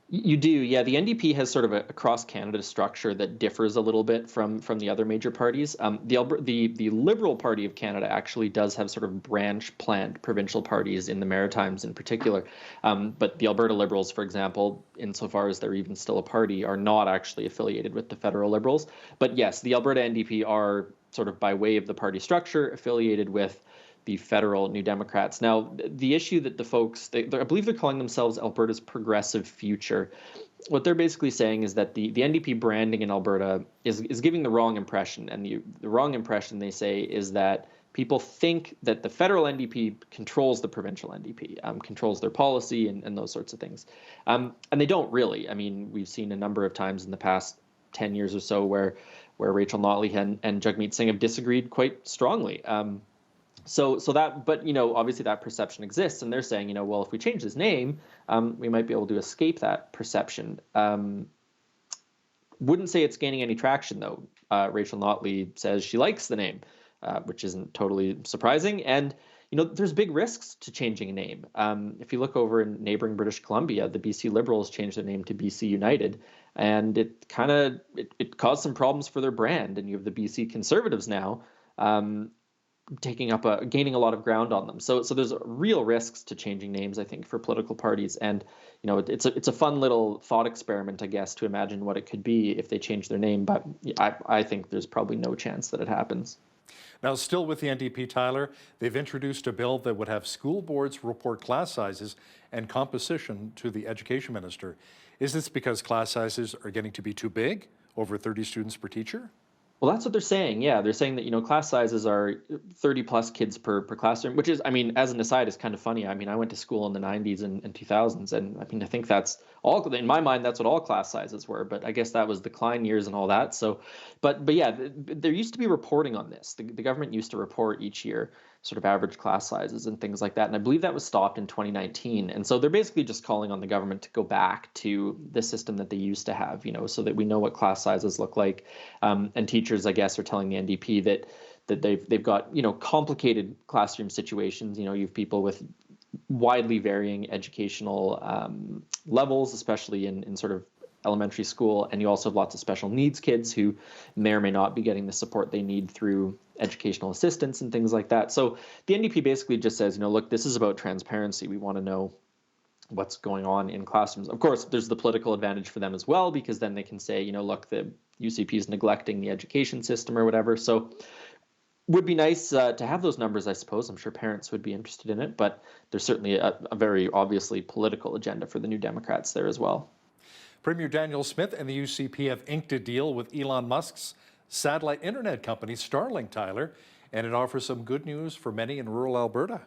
You do, yeah. The NDP has sort of a cross-Canada structure that differs a little bit from the other major parties. The Liberal Party of Canada actually does have sort of branch-planned provincial parties in the Maritimes in particular. But the Alberta Liberals, for example, insofar as they're even still a party, are not actually affiliated with the federal Liberals. But yes, the Alberta NDP are sort of by way of the party structure affiliated with the federal New Democrats. Now, the issue that the folks, I believe they're calling themselves Alberta's Progressive Future. What they're basically saying is that the NDP branding in Alberta is giving the wrong impression. And the wrong impression, they say, is that people think that the federal NDP controls the provincial NDP, controls their policy and those sorts of things. And they don't really. I mean, we've seen a number of times in the past 10 years or so where Rachel Notley and Jagmeet Singh have disagreed quite strongly. So that, but obviously that perception exists, and they're saying, well, if we change his name, we might be able to escape that perception. Wouldn't say it's gaining any traction though. Rachel Notley says she likes the name, which isn't totally surprising. And there's big risks to changing a name. If you look over in neighboring British Columbia, the BC Liberals changed their name to BC United, and it caused some problems for their brand. And you have the BC Conservatives now. Gaining a lot of ground on them. So there's real risks to changing names, I think, for political parties. And, it's a fun little thought experiment, I guess, to imagine what it could be if they change their name. But I think there's probably no chance that it happens. Now, still with the NDP, Tyler, they've introduced a bill that would have school boards report class sizes and composition to the education minister. Is this because class sizes are getting to be too big, over 30 students per teacher? Well, that's what they're saying. Yeah, they're saying that, class sizes are 30 plus kids per classroom, which is, I mean, as an aside, is kind of funny. I mean, I went to school in the 90s and 2000s, and I mean, I think that's all, in my mind, that's what all class sizes were. But I guess that was decline years and all that. So, but yeah, there used to be reporting on this. The government used to report each year sort of average class sizes and things like that. And I believe that was stopped in 2019. And so they're basically just calling on the government to go back to the system that they used to have, so that we know what class sizes look like. And teachers, I guess, are telling the NDP that they've got, complicated classroom situations. You have people with widely varying educational levels, especially in sort of elementary school, and you also have lots of special needs kids who may or may not be getting the support they need through educational assistance and things like that. So the NDP basically just says, look, this is about transparency. We want to know what's going on in classrooms. Of course, there's the political advantage for them as well, because then they can say, look, the UCP is neglecting the education system or whatever. So Would be nice to have those numbers, I suppose. I'm sure parents would be interested in it, but there's certainly a very obviously political agenda for the New Democrats there as well. Premier Daniel Smith and the UCP have inked a deal with Elon Musk's satellite internet company, Starlink, Tyler, and it offers some good news for many in rural Alberta.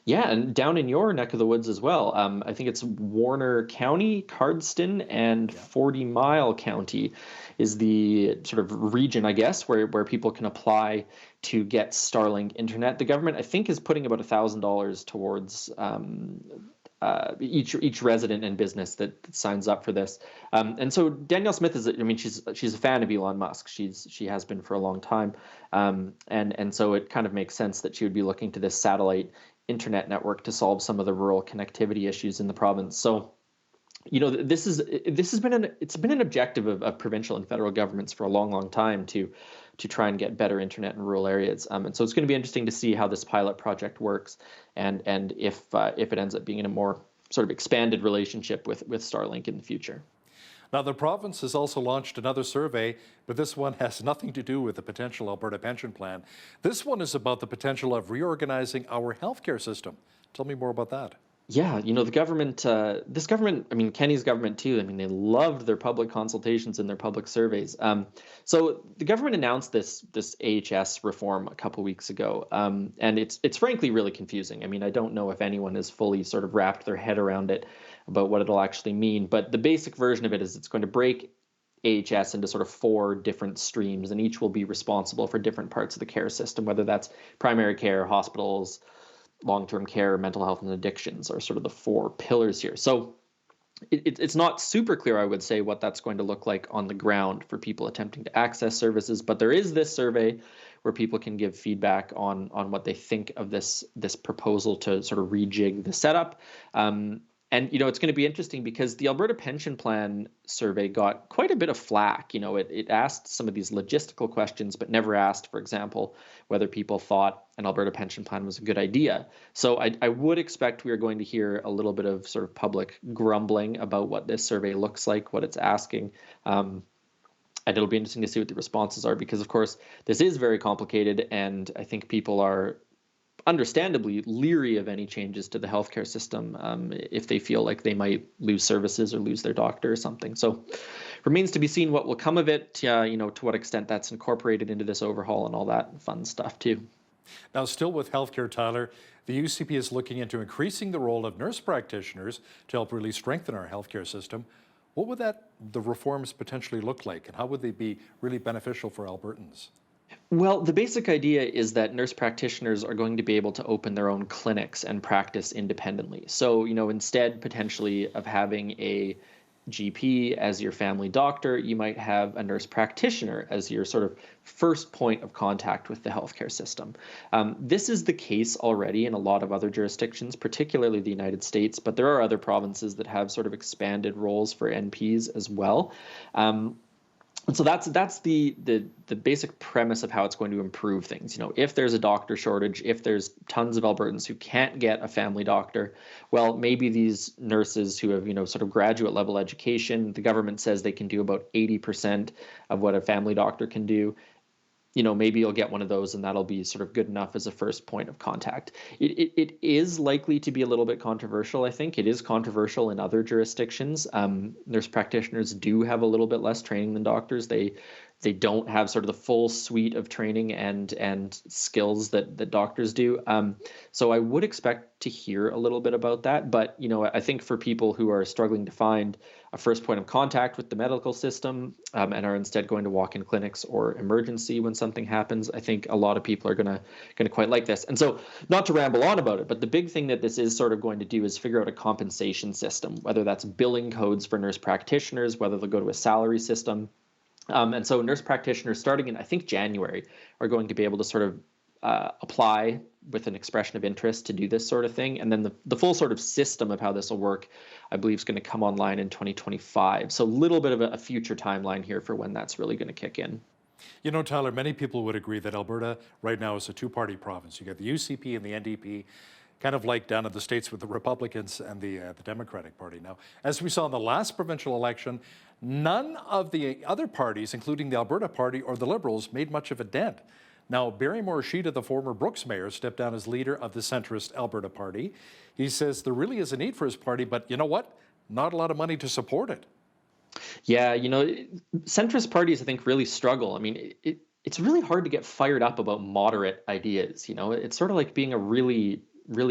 Yeah, and down in your neck of the woods as well. I think it's Warner County, Cardston, and 40 Mile County is the sort of region, I guess, where people can apply to get Starlink internet. The government, I think, is putting about $1,000 towards each resident and business that signs up for this. And so Danielle Smith is, I mean, she's a fan of Elon Musk. She has been for a long time. And so it kind of makes sense that she would be looking to this satellite internet network to solve some of the rural connectivity issues in the province. So, you know, this has been an objective of provincial and federal governments for a long time to try and get better internet in rural areas. And so it's going to be interesting to see how this pilot project works, and if it ends up being in a more sort of expanded relationship with Starlink in the future. Now, the province has also launched another survey, but this one has nothing to do with the potential Alberta pension plan. This one is about the potential of reorganizing our healthcare system. Tell me more about that. Yeah, you know, the government, this government, I mean, Kenny's government too, I mean, they loved their public consultations and their public surveys. So the government announced this AHS reform a couple weeks ago, and it's frankly really confusing. I mean, I don't know if anyone has fully sort of wrapped their head around it about what it'll actually mean, but the basic version of it is it's going to break AHS into sort of 4 different streams, and each will be responsible for different parts of the care system, whether that's primary care, hospitals, long-term care, mental health, and addictions are sort of the 4 pillars here. So it's not super clear, I would say, what that's going to look like on the ground for people attempting to access services, but there is this survey where people can give feedback on what they think of this proposal to sort of rejig the setup. And, you know, it's going to be interesting because the Alberta Pension Plan survey got quite a bit of flack. You know, it asked some of these logistical questions, but never asked, for example, whether people thought an Alberta pension plan was a good idea. So I would expect we are going to hear a little bit of sort of public grumbling about what this survey looks like, what it's asking. And it'll be interesting to see what the responses are because, of course, this is very complicated, and I think people are understandably leery of any changes to the healthcare system if they feel like they might lose services or lose their doctor or something. So remains to be seen what will come of it, you know, to what extent that's incorporated into this overhaul and all that fun stuff too. Now, still with healthcare, Tyler, the UCP is looking into increasing the role of nurse practitioners to help really strengthen our healthcare system. What would the reforms potentially look like, and how would they be really beneficial for Albertans? Well, the basic idea is that nurse practitioners are going to be able to open their own clinics and practice independently. So, you know, instead potentially of having a GP as your family doctor, you might have a nurse practitioner as your sort of first point of contact with the healthcare system. This is the case already in a lot of other jurisdictions, particularly the United States, but there are other provinces that have sort of expanded roles for NPs as well. And so that's the basic premise of how it's going to improve things. You know, if there's a doctor shortage, if there's tons of Albertans who can't get a family doctor, well, maybe these nurses who have, you know, sort of graduate level education, the government says they can do about 80% of what a family doctor can do. You know, maybe you'll get one of those and that'll be sort of good enough as a first point of contact. It is likely to be a little bit controversial, I think. It is controversial in other jurisdictions. Nurse practitioners do have a little bit less training than doctors. They don't have sort of the full suite of training and skills that doctors do. So I would expect to hear a little bit about that. But, you know, I think for people who are struggling to find a first point of contact with the medical system and are instead going to walk-in clinics or emergency when something happens, I think a lot of people are going to quite like this. And so, not to ramble on about it, but the big thing that this is sort of going to do is figure out a compensation system, whether that's billing codes for nurse practitioners, whether they'll go to a salary system. And so nurse practitioners starting in, I think, January are going to be able to sort of apply with an expression of interest to do this sort of thing. And then the full sort of system of how this will work, I believe, is going to come online in 2025. So a little bit of a future timeline here for when that's really going to kick in. You know, Tyler, many people would agree that Alberta right now is a two-party province. You got the UCP and the NDP, kind of like down in the States with the Republicans and the Democratic Party. Now, as we saw in the last provincial election, none of the other parties, including the Alberta Party or the Liberals, made much of a dent. Now, Barry Morishita, the former Brooks mayor, stepped down as leader of the centrist Alberta Party. He says there really is a need for his party, but you know what? Not a lot of money to support it. Yeah, centrist parties, I think, really struggle. I mean, it's really hard to get fired up about moderate ideas. It's sort of like being a really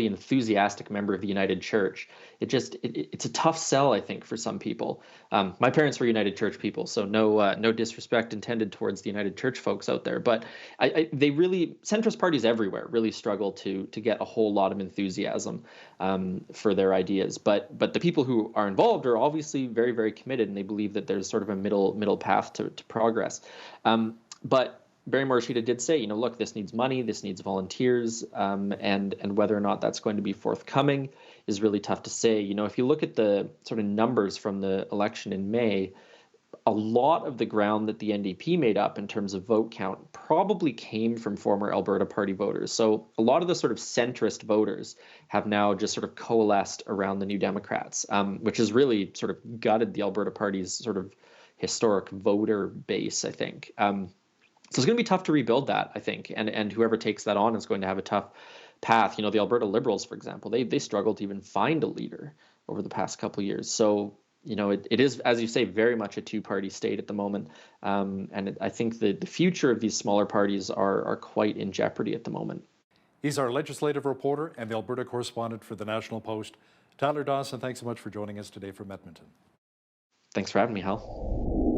enthusiastic member of the United Church. It's a tough sell, I think, for some people. My parents were United Church people, so no disrespect intended towards the United Church folks out there. But centrist parties everywhere really struggle to get a whole lot of enthusiasm for their ideas. But the people who are involved are obviously very, very committed, and they believe that there's sort of a middle path to progress. But Barry Morishita did say, look, this needs money, this needs volunteers, and whether or not that's going to be forthcoming is really tough to say. If you look at the sort of numbers from the election in May, a lot of the ground that the NDP made up in terms of vote count probably came from former Alberta Party voters. So a lot of the sort of centrist voters have now just sort of coalesced around the New Democrats, which has really sort of gutted the Alberta Party's sort of historic voter base, I think. So it's going to be tough to rebuild that, I think, and whoever takes that on is going to have a tough path. The Alberta Liberals, for example, they struggled to even find a leader over the past couple of years. So, it is, as you say, very much a two-party state at the moment. I think the future of these smaller parties are quite in jeopardy at the moment. He's our legislative reporter and the Alberta correspondent for the National Post. Tyler Dawson, thanks so much for joining us today from Edmonton. Thanks for having me, Hal.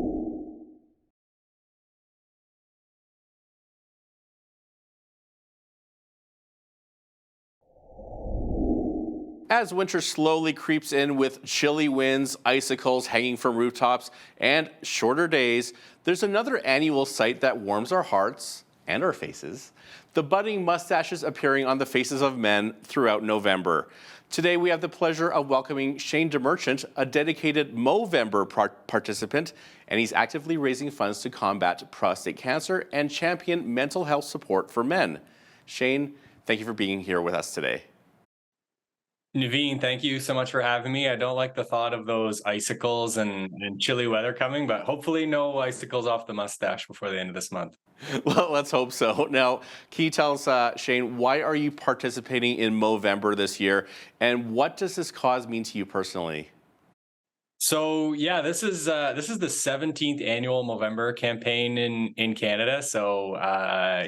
As winter slowly creeps in with chilly winds, icicles hanging from rooftops, and shorter days, there's another annual sight that warms our hearts and our faces: the budding mustaches appearing on the faces of men throughout November. Today, we have the pleasure of welcoming Shane DeMerchant, a dedicated Movember participant, and he's actively raising funds to combat prostate cancer and champion mental health support for men. Shane, thank you for being here with us today. Naveen, thank you so much for having me. I don't like the thought of those icicles and chilly weather coming, but hopefully no icicles off the mustache before the end of this month. Well, let's hope so. Now, can you tell us, Shane, why are you participating in Movember this year, and what does this cause mean to you personally? So yeah, this is the 17th annual Movember campaign in Canada. So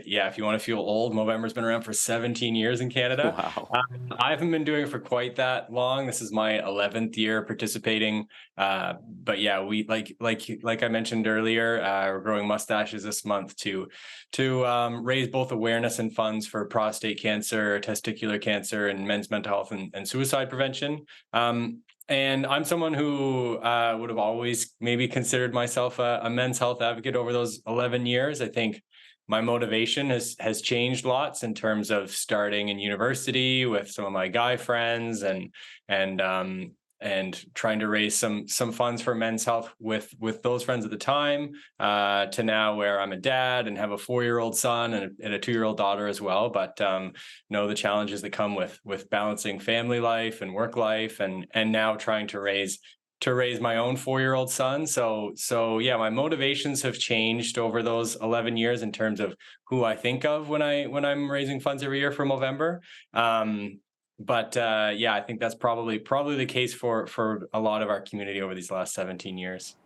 yeah, if you want to feel old, Movember's been around for 17 years in Canada. Wow. I haven't been doing it for quite that long. This is my 11th year participating. But yeah, we like I mentioned earlier, we're growing mustaches this month to raise both awareness and funds for prostate cancer, testicular cancer, and men's mental health and suicide prevention. And I'm someone who would have always maybe considered myself a men's health advocate over those 11 years. I think my motivation has changed lots in terms of starting in university with some of my guy friends and trying to raise some funds for men's health with those friends at the time, to now where I'm a dad and have a 4-year-old son and a 2-year-old daughter as well. But know the challenges that come with balancing family life and work life, and now trying to raise my own 4-year-old son. So yeah, my motivations have changed over those 11 years in terms of who I think of when I'm raising funds every year for Movember. But yeah, I think that's probably the case for a lot of our community over these last 17 years.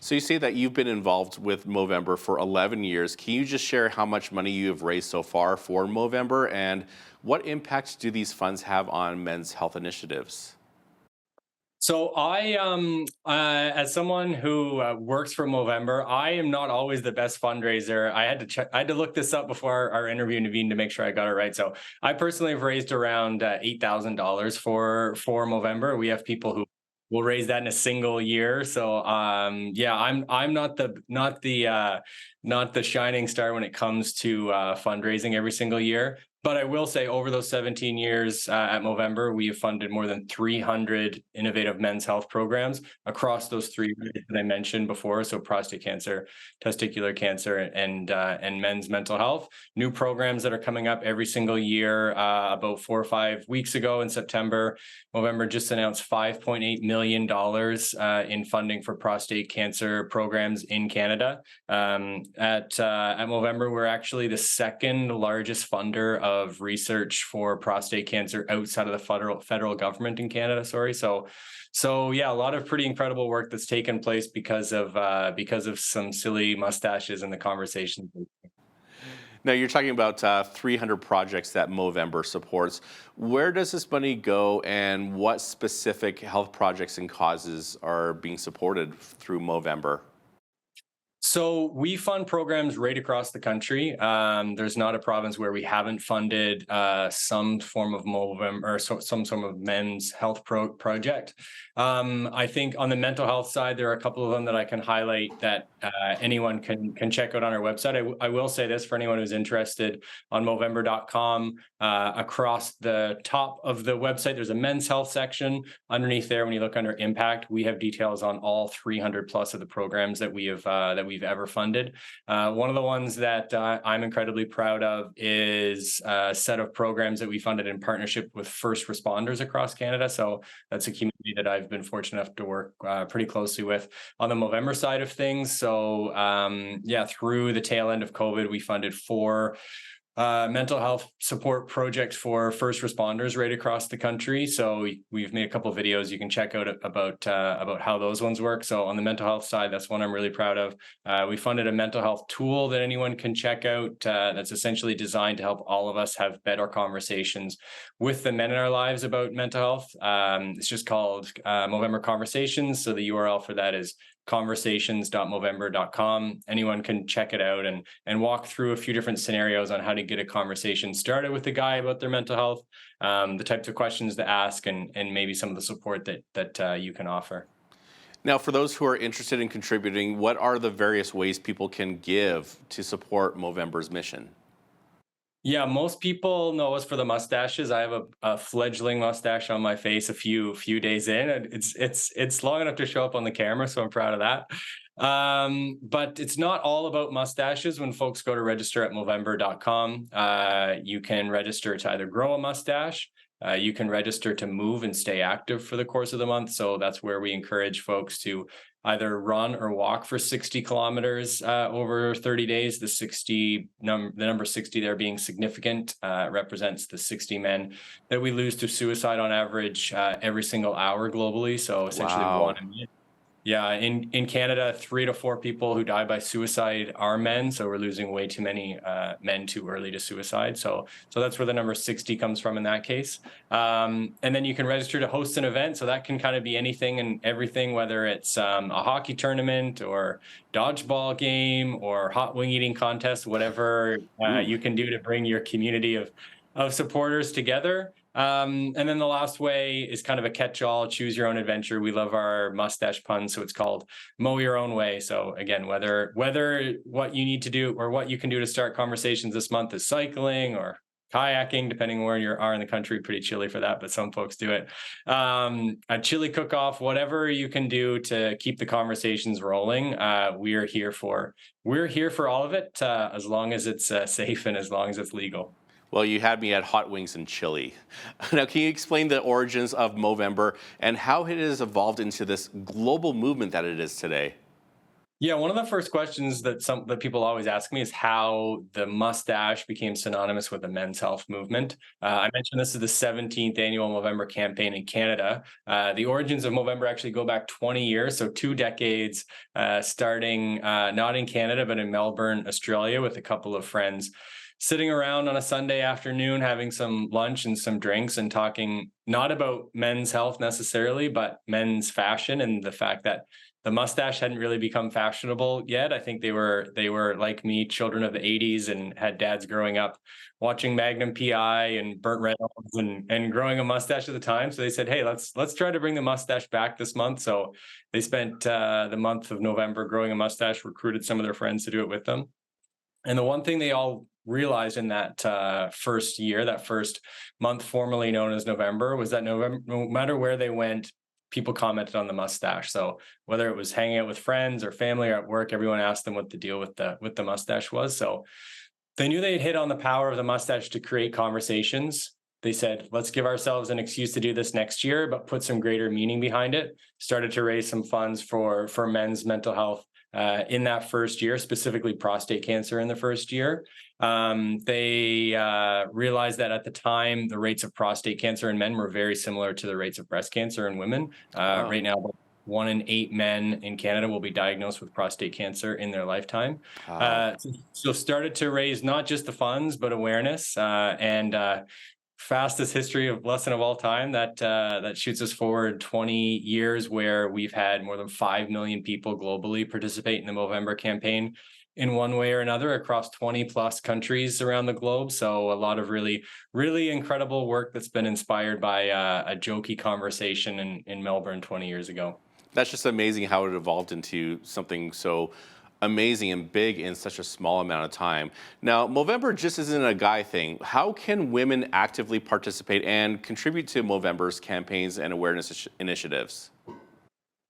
So you say that you've been involved with Movember for 11 years. Can you just share how much money you have raised so far for Movember, and what impact do these funds have on men's health initiatives? So I, as someone who works for Movember, I am not always the best fundraiser. I had to look this up before our interview, Naveen, to make sure I got it right. So I personally have raised around $8,000 for Movember. We have people who will raise that in a single year. So yeah, I'm not the shining star when it comes to fundraising every single year. But I will say, over those 17 years at Movember, we have funded more than 300 innovative men's health programs across those three that I mentioned before. So prostate cancer, testicular cancer, and men's mental health. New programs that are coming up every single year. About 4 or 5 weeks ago in September, Movember just announced $5.8 million in funding for prostate cancer programs in Canada. At Movember, we're actually the second largest funder of research for prostate cancer outside of the federal government in Canada. So yeah, a lot of pretty incredible work that's taken place because of some silly mustaches in the conversation. Now, you're talking about 300 projects that Movember supports. Where does this money go, and what specific health projects and causes are being supported through Movember? So we fund programs right across the country. There's not a province where we haven't funded some form of Movember or some sort of men's health project. I think on the mental health side, there are a couple of them that I can highlight that anyone can check out on our website. I will say this for anyone who's interested: on Movember.com, across the top of the website, there's a men's health section. Underneath there, when you look under impact, we have details on all 300 plus of the programs that we've ever funded. One of the ones that I'm incredibly proud of is a set of programs that we funded in partnership with first responders across Canada. So that's a community that I've been fortunate enough to work pretty closely with on the Movember side of things. So yeah, through the tail end of COVID, we funded 4 mental health support projects for first responders right across the country. So we've made a couple of videos you can check out about how those ones work. So on the mental health side, that's one I'm really proud of. We funded a mental health tool that anyone can check out that's essentially designed to help all of us have better conversations with the men in our lives about mental health. It's just called Movember Conversations. So the URL for that is conversations.movember.com. Anyone can check it out and walk through a few different scenarios on how to get a conversation started with the guy about their mental health, the types of questions to ask, and maybe some of the support that you can offer. Now, for those who are interested in contributing, what are the various ways people can give to support Movember's mission? Yeah, most people know us for the mustaches. I have a fledgling mustache on my face a few days in, and it's long enough to show up on the camera, so I'm proud of that. But it's not all about mustaches. When folks go to register at Movember.com, you can register to either grow a mustache. You can register to move and stay active for the course of the month. So that's where we encourage folks to either run or walk for 60 kilometers over 30 days. The number 60 there being significant represents the 60 men that we lose to suicide on average every single hour globally. So essentially one a minute. Yeah, in Canada, 3 to 4 people who die by suicide are men, so we're losing way too many men too early to suicide. So that's where the number 60 comes from in that case. And then you can register to host an event, so that can kind of be anything and everything, whether it's a hockey tournament or dodgeball game or hot wing eating contest, whatever you can do to bring your community of supporters together. And then the last way is kind of a catch-all, choose your own adventure. We love our mustache puns, so it's called mow your own way. So again, whether what you need to do or what you can do to start conversations this month is cycling or kayaking, depending on where you are in the country. Pretty chilly for that, but some folks do it. A chili cook-off, whatever you can do to keep the conversations rolling. We're here for all of it, as long as it's safe and as long as it's legal. Well, you had me at hot wings and chili. Now, can you explain the origins of Movember and how it has evolved into this global movement that it is today? Yeah, one of the first questions that people always ask me is how the mustache became synonymous with the men's health movement. I mentioned this is the 17th annual Movember campaign in Canada. The origins of Movember actually go back 20 years, so 2 decades, starting not in Canada, but in Melbourne, Australia, with a couple of friends sitting around on a Sunday afternoon, having some lunch and some drinks and talking not about men's health necessarily, but men's fashion and the fact that the mustache hadn't really become fashionable yet. I think they were like me, children of the 80s, and had dads growing up watching Magnum PI and Burt Reynolds and growing a mustache at the time. So they said, hey, let's try to bring the mustache back this month. So they spent the month of November growing a mustache, recruited some of their friends to do it with them. And the one thing they all realized in that first year, that first month formerly known as November, was that November, no matter where they went, people commented on the mustache. So whether it was hanging out with friends or family or at work, everyone asked them what the deal with the mustache was. So they knew they'd hit on the power of the mustache to create conversations. They said, let's give ourselves an excuse to do this next year, but put some greater meaning behind it. Started to raise some funds for men's mental health in that first year, specifically prostate cancer in the first year. They realized that at the time, the rates of prostate cancer in men were very similar to the rates of breast cancer in women. Wow. Right now, about 1 in 8 men in Canada will be diagnosed with prostate cancer in their lifetime. So started to raise not just the funds, but awareness, and fastest history of lesson of all time that shoots us forward 20 years, where we've had more than 5 million people globally participate in the Movember campaign in one way or another across 20 plus countries around the globe. So a lot of really, really incredible work that's been inspired by a jokey conversation in Melbourne 20 years ago. That's just amazing how it evolved into something so amazing and big in such a small amount of time. Now, Movember just isn't a guy thing. How can women actively participate and contribute to Movember's campaigns and awareness initiatives?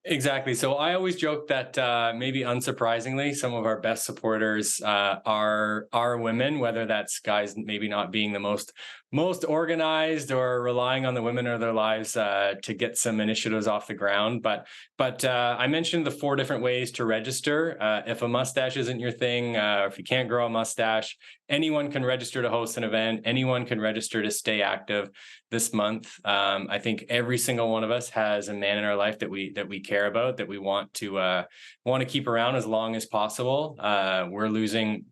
Exactly. So I always joke that maybe unsurprisingly, some of our best supporters are women, whether that's guys maybe not being the most organized or relying on the women of their lives to get some initiatives off the ground. But I mentioned the 4 different ways to register. If a mustache isn't your thing, if you can't grow a mustache, anyone can register to host an event. Anyone can register to stay active this month. I think every single one of us has a man in our life that we care about, that we want to keep around as long as possible. We're losing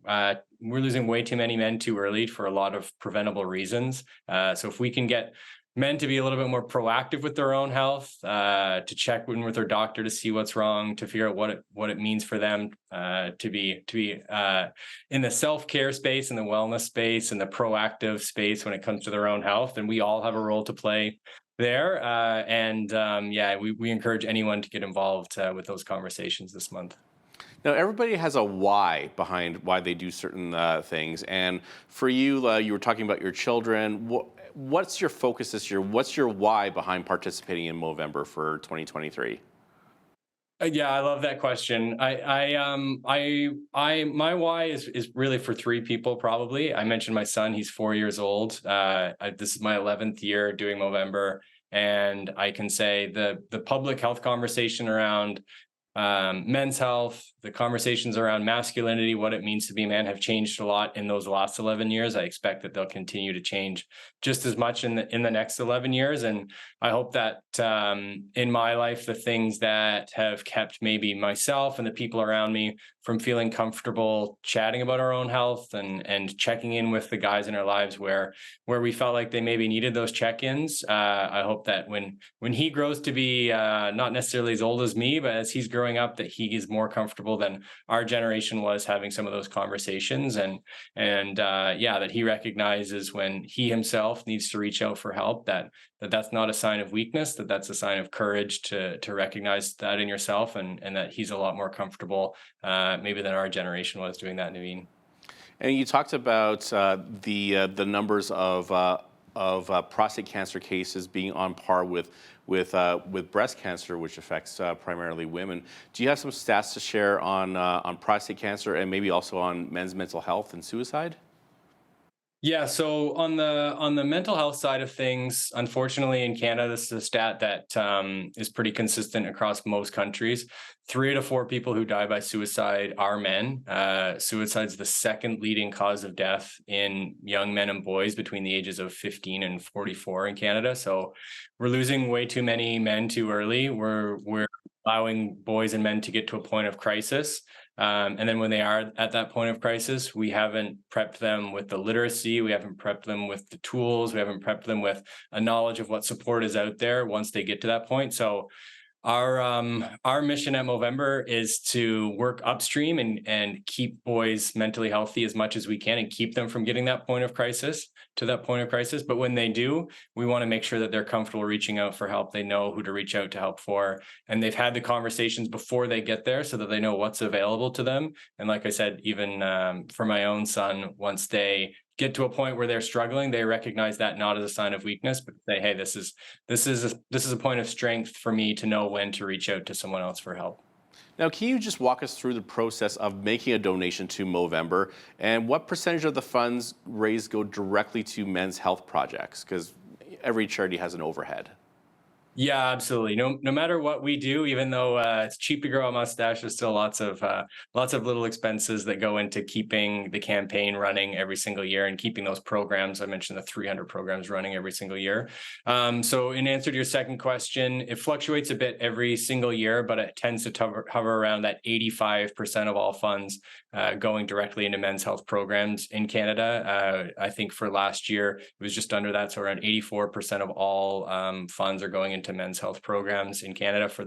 way too many men too early for a lot of preventable reasons. So if we can get men to be a little bit more proactive with their own health, to check in with their doctor to see what's wrong, to figure out what it means for them to be in the self-care space, in the wellness space, in the proactive space when it comes to their own health. And we all have a role to play there. We encourage anyone to get involved with those conversations this month. Now, everybody has a why behind why they do certain things. And for you, you were talking about your children. What's your focus this year? What's your why behind participating in Movember for 2023? Yeah, I love that question. My why is really for 3 people, probably. I mentioned my son, he's 4 years old. This is my 11th year doing Movember. And I can say the public health conversation around men's health, the conversations around masculinity, what it means to be a man, have changed a lot in those last 11 years. I expect that they'll continue to change just as much in the next 11 years. And I hope that in my life, the things that have kept maybe myself and the people around me from feeling comfortable chatting about our own health and checking in with the guys in our lives where we felt like they maybe needed those check-ins. I hope that when he grows to be not necessarily as old as me, but as he's growing up, that he is more comfortable than our generation was having some of those conversations, and that he recognizes when he himself needs to reach out for help, that's not a sign of weakness, that's a sign of courage to recognize that in yourself, and that he's a lot more comfortable maybe than our generation was doing that, Naveen. And you talked about the numbers of prostate cancer cases being on par with breast cancer, which affects primarily women. Do you have some stats to share on prostate cancer and maybe also on men's mental health and suicide? Yeah, so on the mental health side of things, unfortunately in Canada, this is a stat that is pretty consistent across most countries. 3 to 4 people who die by suicide are men. Suicide is the 2nd leading cause of death in young men and boys between the ages of 15 and 44 in Canada. So we're losing way too many men too early. We're allowing boys and men to get to a point of crisis. And then when they are at that point of crisis, we haven't prepped them with the literacy, we haven't prepped them with the tools, we haven't prepped them with a knowledge of what support is out there once they get to that point. So Our mission at Movember is to work upstream and keep boys mentally healthy as much as we can and keep them from getting to that point of crisis. But when they do, we want to make sure that they're comfortable reaching out for help. They know who to reach out to help for, and they've had the conversations before they get there so that they know what's available to them. And like I said, even for my own son, once they get to a point where they're struggling, they recognize that not as a sign of weakness, but say, hey, this is a point of strength for me to know when to reach out to someone else for help. Now, can you just walk us through the process of making a donation to Movember, and what percentage of the funds raised go directly to men's health projects? Because every charity has an overhead. Yeah, absolutely. No matter what we do, even though it's cheap to grow a mustache, there's still lots of little expenses that go into keeping the campaign running every single year and keeping those programs. I mentioned the 300 programs running every single year. So in answer to your second question, it fluctuates a bit every single year, but it tends to hover around that 85% of all funds going directly into men's health programs in Canada. I think for last year, it was just under that. So around 84% of all funds are going into men's health programs in Canada from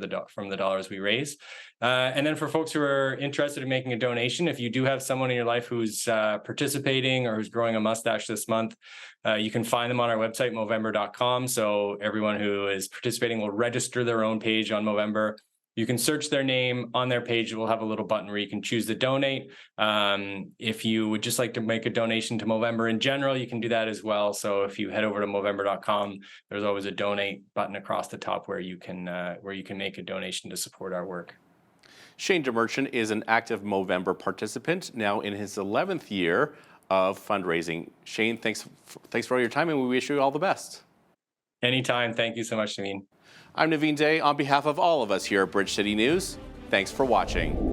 the dollars we raise. And then for folks who are interested in making a donation, if you do have someone in your life who's participating or who's growing a mustache this month, you can find them on our website, Movember.com. So everyone who is participating will register their own page on Movember. You can search their name on their page. We'll have a little button where you can choose to donate. If you would just like to make a donation to Movember in general, you can do that as well. So if you head over to Movember.com, there's always a donate button across the top where you can make a donation to support our work. Shane DeMerchant is an active Movember participant, now in his 11th year of fundraising. Shane, thanks for all your time, and we wish you all the best. Anytime. Thank you so much, Naveen. I'm Naveen Day. On behalf of all of us here at Bridge City News, thanks for watching.